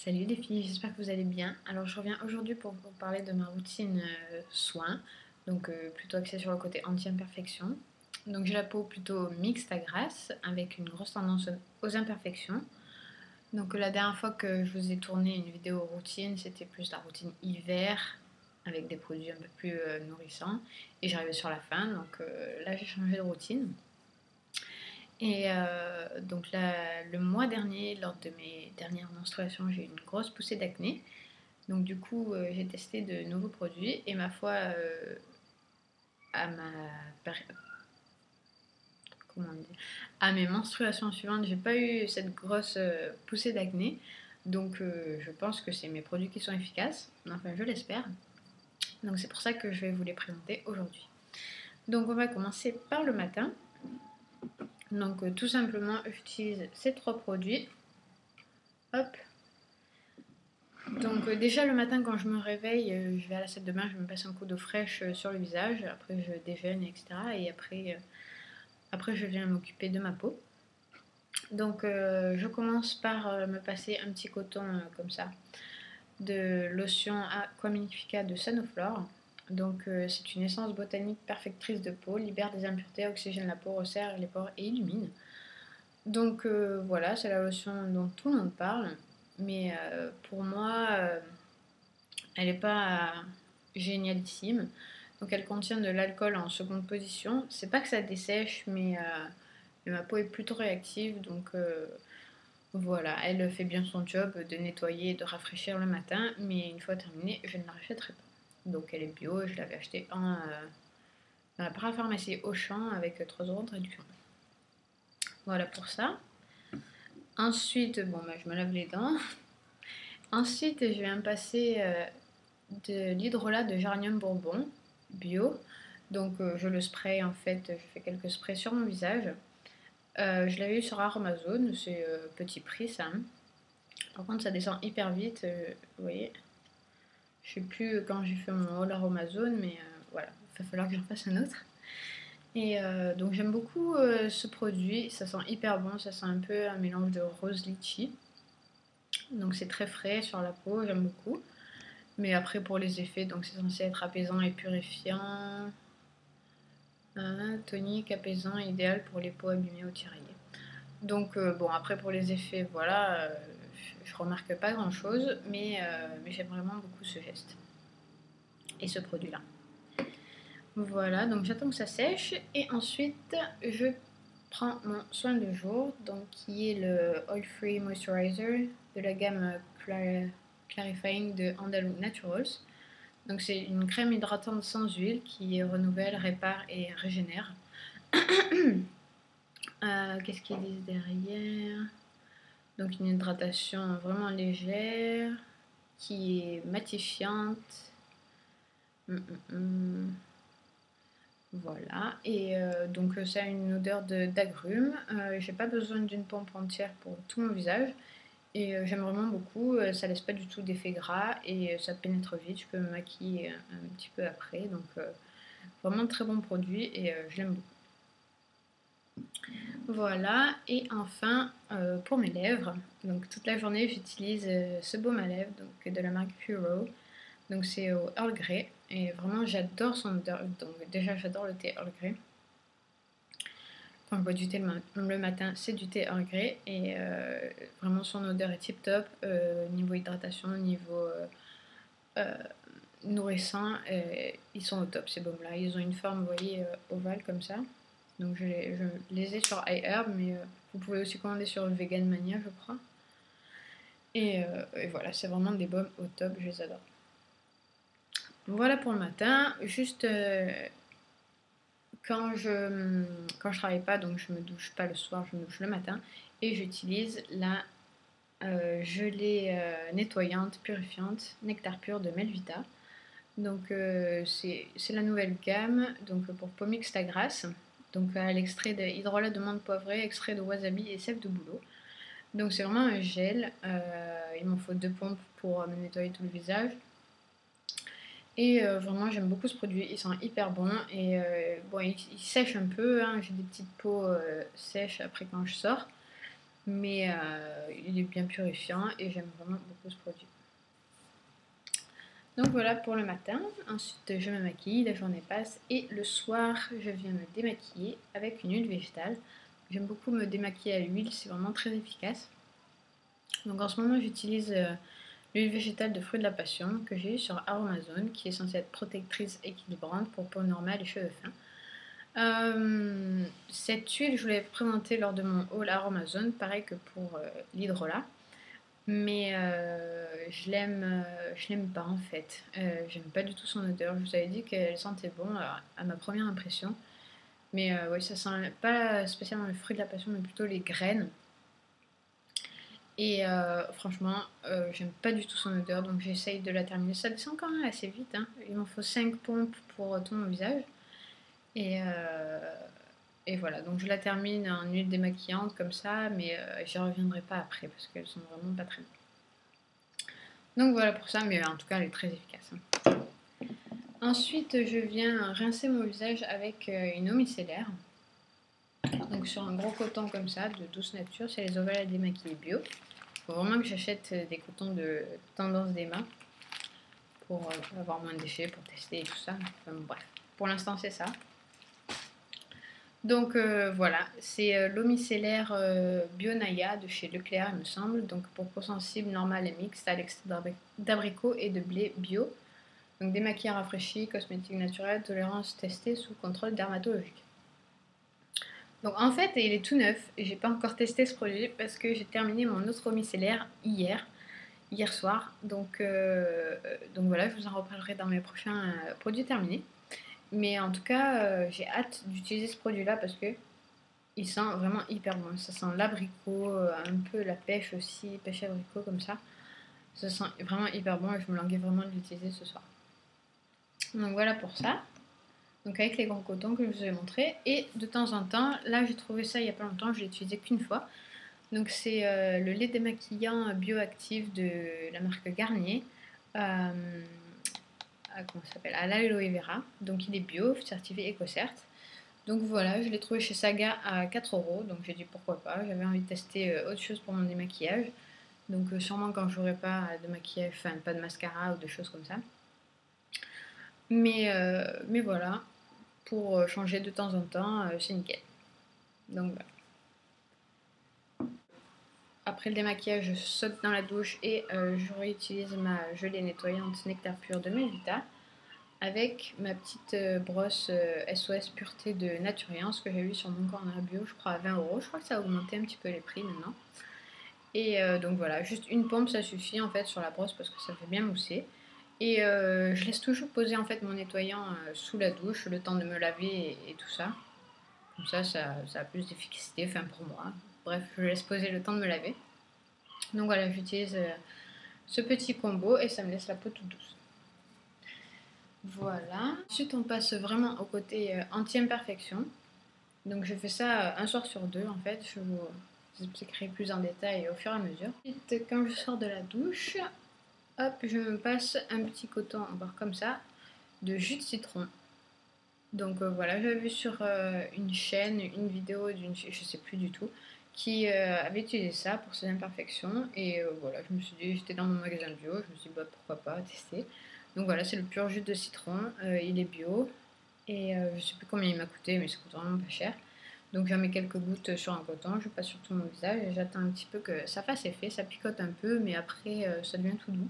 Salut les filles, j'espère que vous allez bien. Alors je reviens aujourd'hui pour vous parler de ma routine soins, donc plutôt axée sur le côté anti-imperfection. Donc j'ai la peau plutôt mixte à grasse, avec une grosse tendance aux imperfections. Donc la dernière fois que je vous ai tourné une vidéo routine, c'était plus la routine hiver, avec des produits un peu plus nourrissants. Et j'arrivais sur la fin, donc là j'ai changé de routine. Et donc là, le mois dernier, lors de mes dernières menstruations, j'ai eu une grosse poussée d'acné. Donc du coup, j'ai testé de nouveaux produits et ma foi, à ma comment dire, à mes menstruations suivantes, j'ai pas eu cette grosse poussée d'acné. Donc je pense que c'est mes produits qui sont efficaces. Enfin, je l'espère. Donc c'est pour ça que je vais vous les présenter aujourd'hui. Donc on va commencer par le matin. Donc tout simplement, j'utilise ces trois produits. Hop. Donc déjà le matin quand je me réveille, je vais à la salle de bain, je me passe un coup d'eau fraîche sur le visage, après je déjeune, etc. Et après je viens m'occuper de ma peau. Donc je commence par me passer un petit coton comme ça de lotion Aquaminifica de Sanoflore. Donc c'est une essence botanique perfectrice de peau, libère des impuretés, oxygène la peau, resserre les pores et illumine. Donc voilà, c'est la lotion dont tout le monde parle. Mais pour moi, elle n'est pas génialissime. Donc elle contient de l'alcool en seconde position. C'est pas que ça dessèche, mais ma peau est plutôt réactive. Donc voilà, elle fait bien son job de nettoyer et de rafraîchir le matin. Mais une fois terminée, je ne la rachèterai pas. Donc elle est bio, je l'avais achetée dans la parapharmacie Auchan avec 3 € de réduction. Voilà pour ça. Ensuite, bon, bah, je me lave les dents. Ensuite, je vais me passer de l'hydrolat de géranium bourbon bio. Donc je le spray en fait, je fais quelques sprays sur mon visage. Je l'avais eu sur Amazon, c'est petit prix ça. Par contre ça descend hyper vite, vous voyez. Je sais plus quand j'ai fait mon haul Amazon, mais voilà, il va falloir que j'en fasse un autre. Et donc j'aime beaucoup ce produit, ça sent hyper bon, ça sent un peu un mélange de rose litchi. Donc c'est très frais sur la peau, j'aime beaucoup. Mais après pour les effets, donc c'est censé être apaisant et purifiant. Tonique, apaisant, idéal pour les peaux abîmées ou tiraillées. Donc bon, après pour les effets, voilà, je remarque pas grand chose, mais j'aime vraiment beaucoup ce geste et ce produit-là. Voilà, donc j'attends que ça sèche et ensuite je prends mon soin de jour, donc qui est le Oil Free Moisturizer de la gamme Clarifying de Andalou Naturals. Donc c'est une crème hydratante sans huile qui renouvelle, répare et régénère. Qu'est-ce qu'ils disent derrière? Donc une hydratation vraiment légère, qui est matifiante. Voilà, et donc ça a une odeur d'agrumes. J'ai pas besoin d'une pompe entière pour tout mon visage. Et j'aime vraiment beaucoup, ça laisse pas du tout d'effet gras et ça pénètre vite. Je peux me maquiller un petit peu après. Donc vraiment très bon produit et je l'aime beaucoup. Voilà, et enfin pour mes lèvres, donc toute la journée j'utilise ce baume à lèvres donc, de la marque Hero. Donc c'est au Earl Grey et vraiment j'adore son odeur. Donc déjà j'adore le thé Earl Grey. Quand je bois du thé le matin, c'est du thé Earl Grey et vraiment son odeur est tip top. Niveau hydratation, niveau euh, nourrissant, ils sont au top ces baumes là. Ils ont une forme, vous voyez, ovale comme ça. Donc je les ai sur iHerb, mais vous pouvez aussi commander sur Vegan Mania, je crois. Et voilà, c'est vraiment des baumes au top, je les adore. Voilà pour le matin. Juste quand je travaille pas, donc je me douche pas le soir, je me douche le matin. Et j'utilise la gelée nettoyante, purifiante, Nectar Pur de Melvita. Donc c'est la nouvelle gamme donc pour peau mixte à grasse. Donc à l'extrait de hydrolat de menthe poivrée, extrait de wasabi et sève de bouleau. Donc c'est vraiment un gel. Il m'en faut 2 pompes pour me nettoyer tout le visage. Et vraiment j'aime beaucoup ce produit, il sent hyper bon et bon il sèche un peu, hein. J'ai des petites peaux sèches après quand je sors. mais il est bien purifiant et j'aime vraiment beaucoup ce produit. Donc voilà pour le matin, ensuite je me maquille, la journée passe et le soir je viens me démaquiller avec une huile végétale. J'aime beaucoup me démaquiller à l'huile, c'est vraiment très efficace. Donc en ce moment j'utilise l'huile végétale de fruits de la passion que j'ai eu sur Aromazone qui est censée être protectrice équilibrante pour peau normale et cheveux fins. Cette huile je vous l'avais présentée lors de mon haul Aromazone, pareil que pour l'hydrolat. Mais je l'aime pas en fait. J'aime pas du tout son odeur. Je vous avais dit qu'elle sentait bon à ma première impression. Mais ouais, ça sent pas spécialement le fruit de la passion, mais plutôt les graines. Et franchement, j'aime pas du tout son odeur, donc j'essaye de la terminer. Ça descend quand même assez vite, hein. Il m'en faut 5 pompes pour tout mon visage. Et, voilà, donc je la termine en huile démaquillante comme ça, mais j'y reviendrai pas après parce qu'elles sont vraiment pas très bonnes. Donc voilà pour ça, mais en tout cas elle est très efficace. Ensuite je viens rincer mon visage avec une eau micellaire. Donc sur un gros coton comme ça, de douce nature, c'est les ovales à démaquiller bio. Il faut vraiment que j'achète des cotons de Tendance d'Emma pour avoir moins de déchets, pour tester et tout ça. Enfin, bref, pour l'instant c'est ça. Donc voilà, c'est l'eau micellaire Bionaya de chez Leclerc il me semble. Donc pour peau sensible, normale et mixte à l'extrait d'abricot et de blé bio. Donc démaquillant rafraîchi, cosmétique naturel, tolérance testée sous contrôle dermatologique. Donc en fait il est tout neuf et j'ai pas encore testé ce produit parce que j'ai terminé mon autre eau micellaire hier soir. Donc voilà, je vous en reparlerai dans mes prochains produits terminés. Mais en tout cas, j'ai hâte d'utiliser ce produit-là parce que il sent vraiment hyper bon. Ça sent l'abricot, un peu la pêche aussi, pêche abricot comme ça. Ça sent vraiment hyper bon et je me languis vraiment de l'utiliser ce soir. Donc voilà pour ça. Donc avec les gros cotons que je vous ai montré. Et de temps en temps, là j'ai trouvé ça il n'y a pas longtemps, je l'ai utilisé qu'une fois. Donc c'est le lait démaquillant bioactif de la marque Garnier. Comment ça s'appelle, à l'aloe vera. Donc il est bio, certifié EcoCert. Donc voilà, je l'ai trouvé chez Saga à 4 €. Donc j'ai dit pourquoi pas. J'avais envie de tester autre chose pour mon démaquillage. Donc sûrement quand j'aurai pas de maquillage, enfin pas de mascara ou de choses comme ça. Mais voilà, pour changer de temps en temps, c'est nickel. Donc voilà. Après le démaquillage, je saute dans la douche et je réutilise ma gelée nettoyante Nectar Pur de Melvita avec ma petite brosse SOS Pureté de Naturiance que j'ai vue sur mon corner bio, je crois à 20 €. Je crois que ça a augmenté un petit peu les prix maintenant. Et donc voilà, juste une pompe ça suffit en fait sur la brosse parce que ça fait bien mousser. Et je laisse toujours poser en fait mon nettoyant sous la douche le temps de me laver et tout ça. Comme ça a plus d'efficacité, enfin pour moi. Bref, je laisse poser le temps de me laver. Donc voilà, j'utilise ce petit combo et ça me laisse la peau toute douce. Voilà. Ensuite, on passe vraiment au côté anti-imperfection. Donc je fais ça un soir sur deux en fait. Je vous expliquerai plus en détail au fur et à mesure. Ensuite, quand je sors de la douche, hop, je me passe un petit coton encore comme ça de jus de citron. Donc voilà, j'avais vu sur une chaîne, une vidéo d'une, je sais plus du tout, qui avait utilisé ça pour ses imperfections. Et voilà, je me suis dit, j'étais dans mon magasin bio, je me suis dit bah, pourquoi pas tester. Donc voilà, c'est le pur jus de citron, il est bio. Et je sais plus combien il m'a coûté, mais ça coûte vraiment pas cher. Donc j'en mets quelques gouttes sur un coton, je passe sur tout mon visage et j'attends un petit peu que ça fasse effet, ça picote un peu, mais après ça devient tout doux.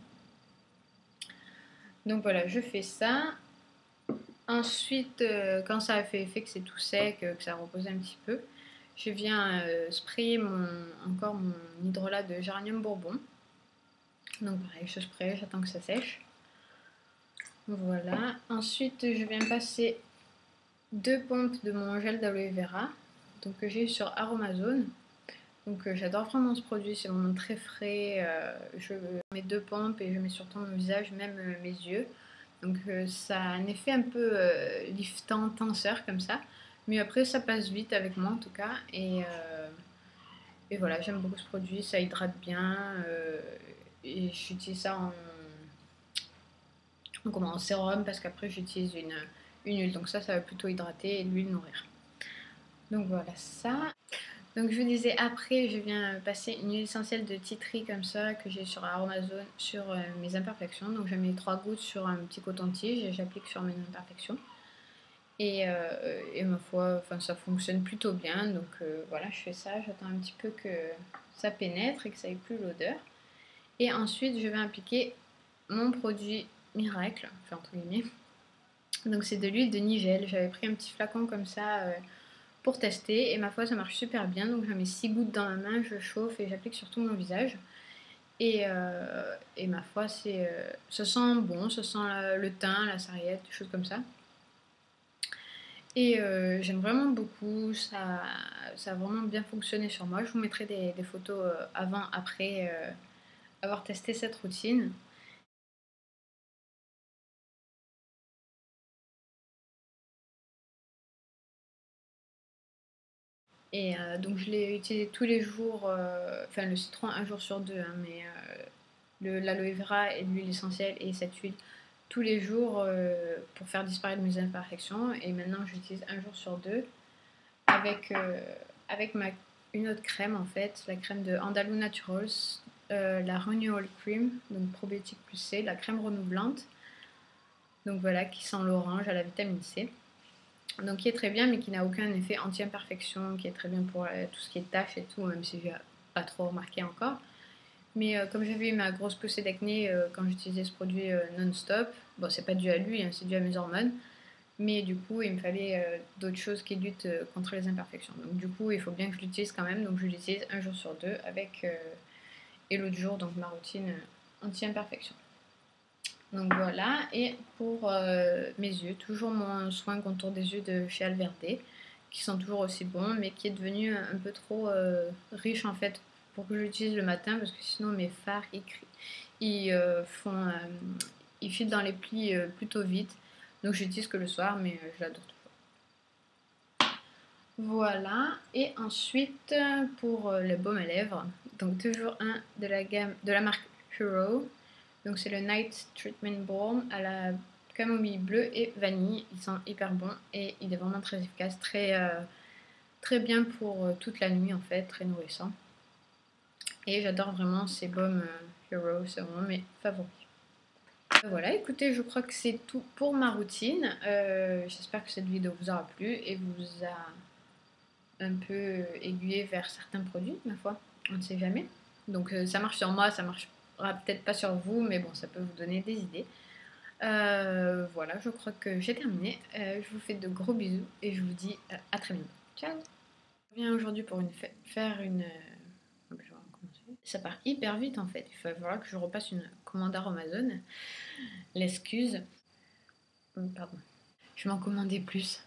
Donc voilà, je fais ça. Ensuite, quand ça a fait effet, que c'est tout sec, que ça repose un petit peu, je viens sprayer encore mon hydrolat de géranium bourbon. Donc pareil, je spray, j'attends que ça sèche. Voilà. Ensuite, je viens passer 2 pompes de mon gel d'aloe vera, donc que j'ai eu sur Aromazone. Donc j'adore vraiment ce produit, c'est vraiment très frais. Je mets 2 pompes et je mets sur tout mon visage, même mes yeux. Donc ça a un effet un peu liftant, tenseur comme ça. Mais après ça passe vite avec moi en tout cas. Et voilà, j'aime beaucoup ce produit, ça hydrate bien. Et j'utilise ça en sérum parce qu'après j'utilise une huile. Donc ça va plutôt hydrater et l'huile nourrir. Donc voilà ça. Donc je vous disais, après je viens passer une huile essentielle de tea tree comme ça que j'ai sur Amazon sur mes imperfections. Donc je mets 3 gouttes sur un petit coton-tige et j'applique sur mes imperfections. Et ma foi, enfin, ça fonctionne plutôt bien. Donc voilà, je fais ça, j'attends un petit peu que ça pénètre et que ça ait plus l'odeur. Et ensuite je vais appliquer mon produit miracle, enfin entre guillemets. Donc c'est de l'huile de nigel. J'avais pris un petit flacon comme ça pour tester et ma foi ça marche super bien. Donc j'en mets 6 gouttes dans ma main, je chauffe et j'applique sur tout mon visage. Et ma foi ça sent bon, ça sent le thym, la sarriette, des choses comme ça. Et j'aime vraiment beaucoup, ça a vraiment bien fonctionné sur moi. Je vous mettrai des photos avant, après avoir testé cette routine. Et donc je l'ai utilisé tous les jours, enfin le citron un jour sur deux, hein, mais l'aloe vera et l'huile essentielle et cette huile tous les jours pour faire disparaître mes imperfections. Et maintenant j'utilise un jour sur deux avec, avec une autre crème en fait, la crème de Andalou Naturals, la Renewal Cream, donc probiotique plus C, la crème renouvelante, donc voilà, qui sent l'orange à la vitamine C. Donc qui est très bien mais qui n'a aucun effet anti-imperfection, qui est très bien pour tout ce qui est taches et tout, même si je n'ai pas trop remarqué encore. Mais comme j'avais eu ma grosse poussée d'acné quand j'utilisais ce produit non-stop, bon c'est pas dû à lui, hein, c'est dû à mes hormones, mais du coup il me fallait d'autres choses qui luttent contre les imperfections. Donc du coup il faut bien que je l'utilise quand même, donc je l'utilise un jour sur deux avec et l'autre jour donc ma routine anti-imperfection. Donc voilà, et pour mes yeux, toujours mon soin contour des yeux de chez Alverde, qui sont toujours aussi bons, mais qui est devenu un peu trop riche en fait pour que je l'utilise le matin, parce que sinon mes fards ils filent dans les plis plutôt vite. Donc j'utilise que le soir, mais je l'adore toujours. Voilà, et ensuite pour le baume à lèvres, donc toujours un de la gamme de la marque Hero. Donc c'est le Night Treatment Balm à la camomille bleue et vanille. Ils sont hyper bons et il est vraiment très efficace, très bien pour toute la nuit en fait, très nourrissant. Et j'adore vraiment ces baumes Hero, c'est vraiment mes favoris. Voilà, écoutez, je crois que c'est tout pour ma routine. J'espère que cette vidéo vous aura plu et vous a un peu aiguillé vers certains produits, ma foi. On ne sait jamais. Donc ça marche sur moi, ça marchera peut-être pas sur vous, mais bon, ça peut vous donner des idées. Voilà, je crois que j'ai terminé. Je vous fais de gros bisous et je vous dis à très bientôt. Ciao! Je viens aujourd'hui pour faire une. Je vais recommencer. Ça part hyper vite en fait. Il va falloir que je repasse une commande à Amazon. L'excuse. Pardon. Je m'en commandais plus.